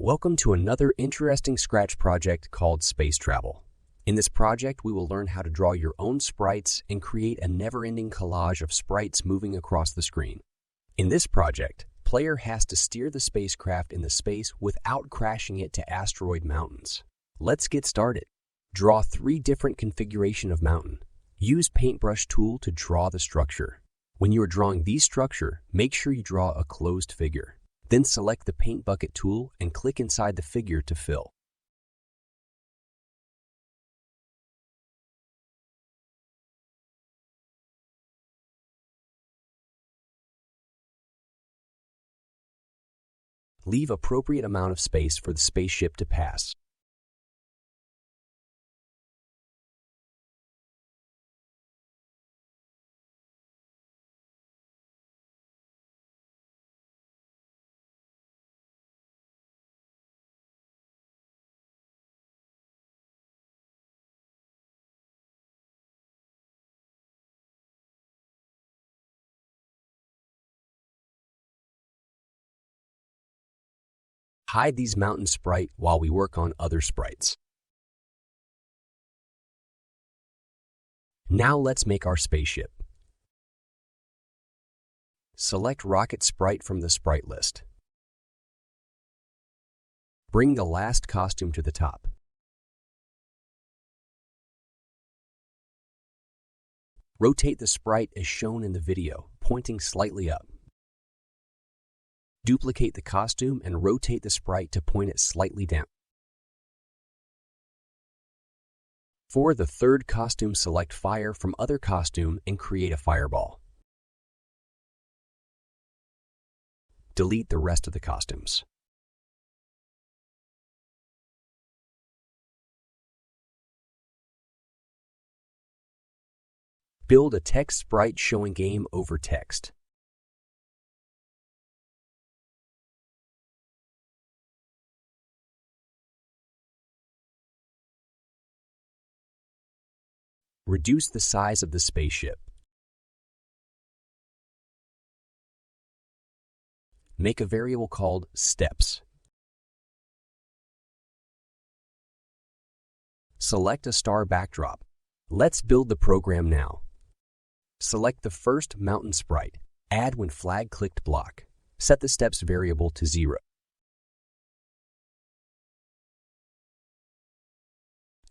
Welcome to another interesting Scratch project called Space Travel. In this project, we will learn how to draw your own sprites and create a never-ending collage of sprites moving across the screen. In this project, player has to steer the spacecraft in the space without crashing it to asteroid mountains. Let's get started. Draw 3 different configurations of mountain. Use paintbrush tool to draw the structure. When you are drawing the structure, make sure you draw a closed figure. Then select the Paint Bucket tool and click inside the figure to fill. Leave appropriate amount of space for the spaceship to pass. Hide these mountain sprite while we work on other sprites. Now let's make our spaceship. Select Rocket Sprite from the sprite list. Bring the last costume to the top. Rotate the sprite as shown in the video, pointing slightly up. Duplicate the costume and rotate the sprite to point it slightly down. For the third costume, select Fire from other costume and create a fireball. Delete the rest of the costumes. Build a text sprite showing game over text. Reduce the size of the spaceship. Make a variable called steps. Select a star backdrop. Let's build the program now. Select the first mountain sprite. Add when flag clicked block. Set the steps variable to 0.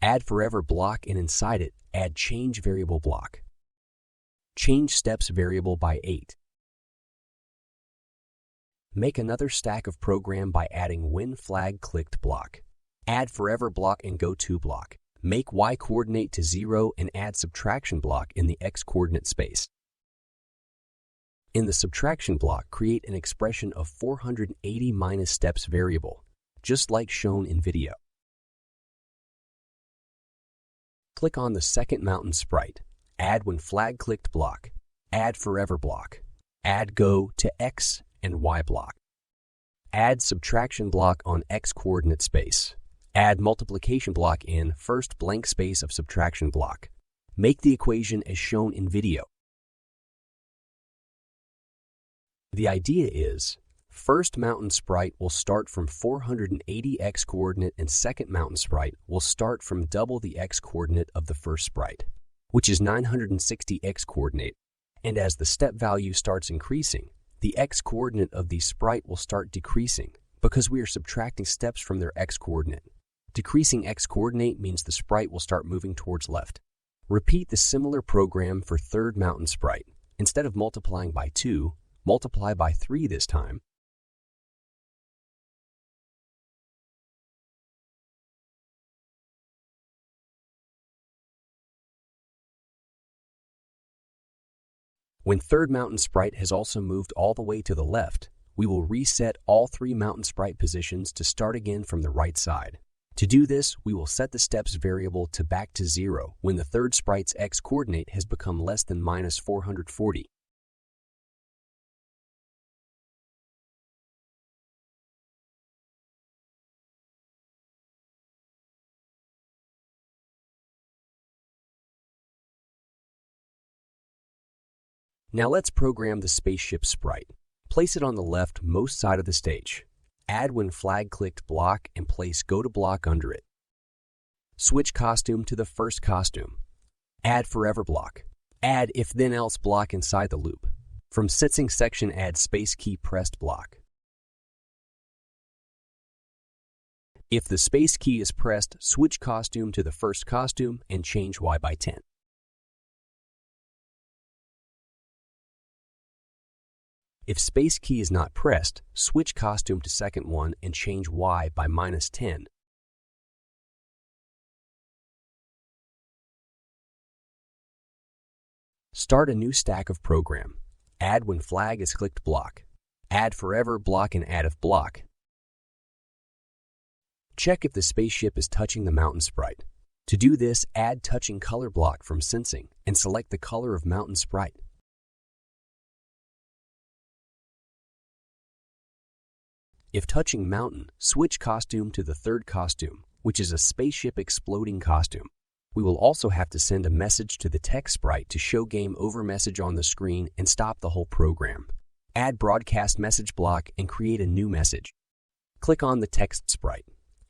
Add forever block and inside it, add change variable block. Change steps variable by 8. Make another stack of program by adding when flag clicked block. Add forever block and go to block. Make y coordinate to 0 and add subtraction block in the x coordinate space. In the subtraction block, create an expression of 480 minus steps variable, just like shown in video. Click on the second mountain sprite. Add when flag clicked block. Add forever block. Add go to x and y block. Add subtraction block on x coordinate space. Add multiplication block in first blank space of subtraction block. Make the equation as shown in video. The idea is, first mountain sprite will start from 480 x coordinate and second mountain sprite will start from double the x coordinate of the first sprite, which is 960 x coordinate. And as the step value starts increasing, the x coordinate of the sprite will start decreasing because we are subtracting steps from their x coordinate. Decreasing x coordinate means the sprite will start moving towards left. Repeat the similar program for third mountain sprite. Instead of multiplying by 2, multiply by 3 this time. When third mountain sprite has also moved all the way to the left, we will reset all 3 mountain sprite positions to start again from the right side. To do this, we will set the steps variable to back to 0 when the third sprite's x coordinate has become less than minus 440. Now let's program the spaceship sprite. Place it on the leftmost side of the stage. Add when flag clicked block and place go to block under it. Switch costume to the first costume. Add forever block. Add if then else block inside the loop. From sensing section, add space key pressed block. If the space key is pressed, switch costume to the first costume and change Y by 10. If space key is not pressed, switch costume to second one and change Y by -10. Start a new stack of program. Add when flag is clicked block. Add forever block and add if block. Check if the spaceship is touching the mountain sprite. To do this, add touching color block from sensing and select the color of mountain sprite. If touching mountain, switch costume to the third costume, which is a spaceship exploding costume. We will also have to send a message to the text sprite to show game over message on the screen and stop the whole program. Add broadcast message block and create a new message. Click on the text sprite.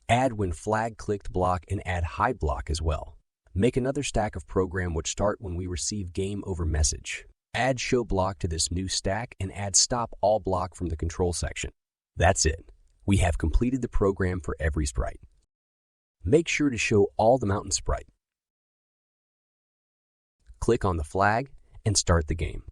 Add when flag clicked block and add hide block as well. Make another stack of program which start when we receive game over message. Add show block to this new stack and add stop all block from the control section. That's it. We have completed the program for every sprite. Make sure to show all the mountain sprite. Click on the flag and start the game.